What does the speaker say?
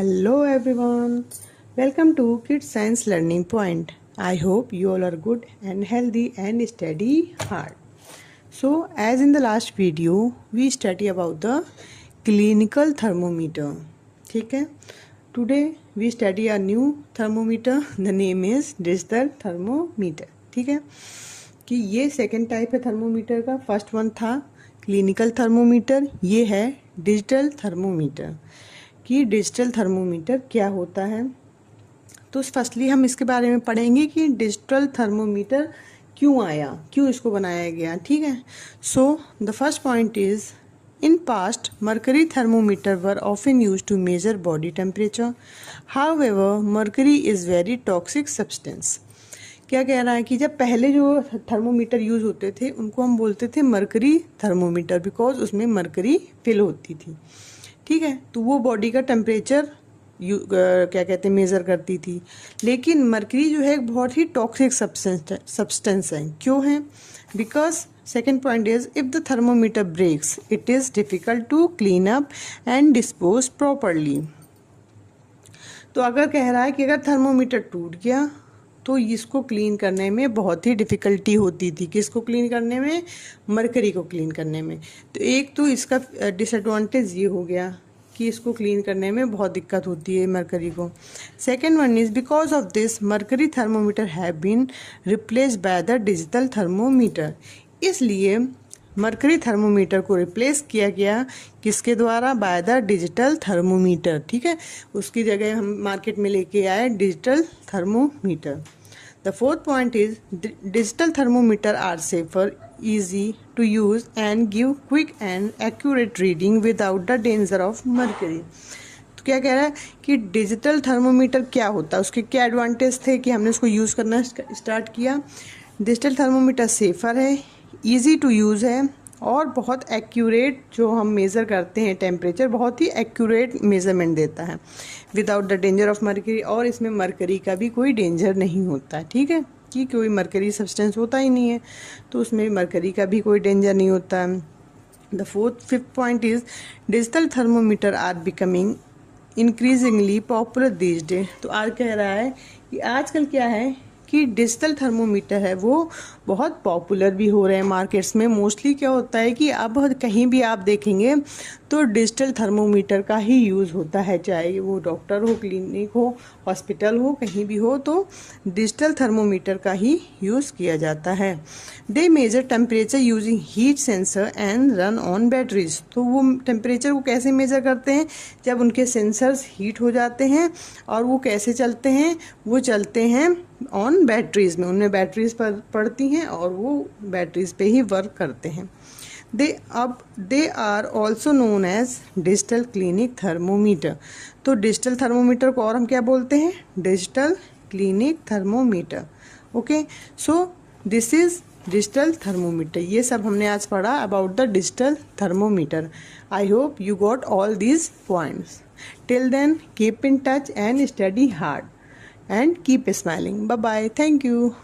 Hello everyone, welcome to Kids Science Learning Point. I hope you all are good and healthy and study hard. So as in the last video, we study about the clinical thermometer. ठीक है? Today we study a new thermometer. The name is digital thermometer. ठीक है? कि ये second type है thermometer का. First one था clinical thermometer, ये है डिजिटल थर्मोमीटर. कि डिजिटल थर्मोमीटर क्या होता है. तो फर्स्टली हम इसके बारे में पढ़ेंगे कि डिजिटल थर्मोमीटर क्यों आया, क्यों इसको बनाया गया. ठीक है. So the first point is in past mercury thermometer were often used to measure body temperature. However mercury is very toxic substance. क्या कह रहा है कि जब पहले जो थर्मोमीटर यूज़ होते थे उनको हम बोलते थे मर्करी थर्मोमीटर, बिकॉज उसमें मर्करी फिल होती थी. ठीक है. तो वो बॉडी का टेम्परेचर क्या कहते हैं मेज़र करती थी. लेकिन मर्करी जो है एक बहुत ही टॉक्सिक सब्सटेंस है. क्यों है? Because second point is if the thermometer breaks it is difficult to clean up and dispose properly. तो अगर कह रहा है कि अगर थर्मोमीटर टूट गया तो इसको क्लीन करने में बहुत ही डिफ़िकल्टी होती थी. किसको क्लीन करने में? मरकरी को क्लीन करने में. तो एक तो इसका डिसएडवांटेज ये हो गया कि इसको क्लीन करने में बहुत दिक्कत होती है मरकरी को. Second one is because of this mercury thermometer have been replaced by the digital thermometer. इसलिए मरकरी थर्मोमीटर को रिप्लेस किया गया किसके द्वारा? By the digital thermometer. ठीक है. उसकी जगह हम मार्केट में लेके आए digital thermometer. The fourth point is digital thermometer are safer, easy to use and give quick and accurate reading without the danger of mercury. तो क्या कह रहा है कि डिजिटल थर्मोमीटर क्या होता है, उसके क्या एडवांटेज थे कि हमने उसको यूज़ करना स्टार्ट किया. डिजिटल थर्मोमीटर सेफ़र है, इजी टू यूज़ है और बहुत एक्यूरेट जो हम मेज़र करते हैं टेम्परेचर, बहुत ही एक्यूरेट मेज़रमेंट देता है without the danger of mercury. और इसमें मर्करी का भी कोई डेंजर नहीं होता. ठीक है. कि कोई मरकरी सब्सटेंस होता ही नहीं है तो उसमें मरकरी का भी कोई डेंजर नहीं होता है. The fifth point is digital thermometer are becoming increasingly popular this day. तो आज कह रहा है कि आजकल क्या है कि डिजिटल थर्मोमीटर है वो बहुत पॉपुलर भी हो रहे हैं मार्केट्स में. मोस्टली क्या होता है कि अब कहीं भी आप देखेंगे तो डिजिटल थर्मोमीटर का ही यूज़ होता है, चाहे वो डॉक्टर हो, क्लिनिक हो, हॉस्पिटल हो, कहीं भी हो तो डिजिटल थर्मोमीटर का ही यूज़ किया जाता है. They measure temperature using heat sensor and run on batteries. तो वो टेम्परेचर को कैसे मेज़र करते हैं? जब उनके सेंसर्स हीट हो जाते हैं. और वो कैसे चलते हैं? वो चलते हैं ऑन बैटरीज में, उनमें बैटरीज पर पड़ती हैं और वो बैटरीज पे ही वर्क करते हैं. They are also known as digital clinic thermometer. तो डिजिटल थर्मोमीटर को और हम क्या बोलते हैं? Digital clinic thermometer. Okay. So this is digital thermometer. ये सब हमने आज पढ़ा about the digital thermometer. I hope you got all these points. Till then keep in touch and study hard and keep smiling. Bye bye. Thank you.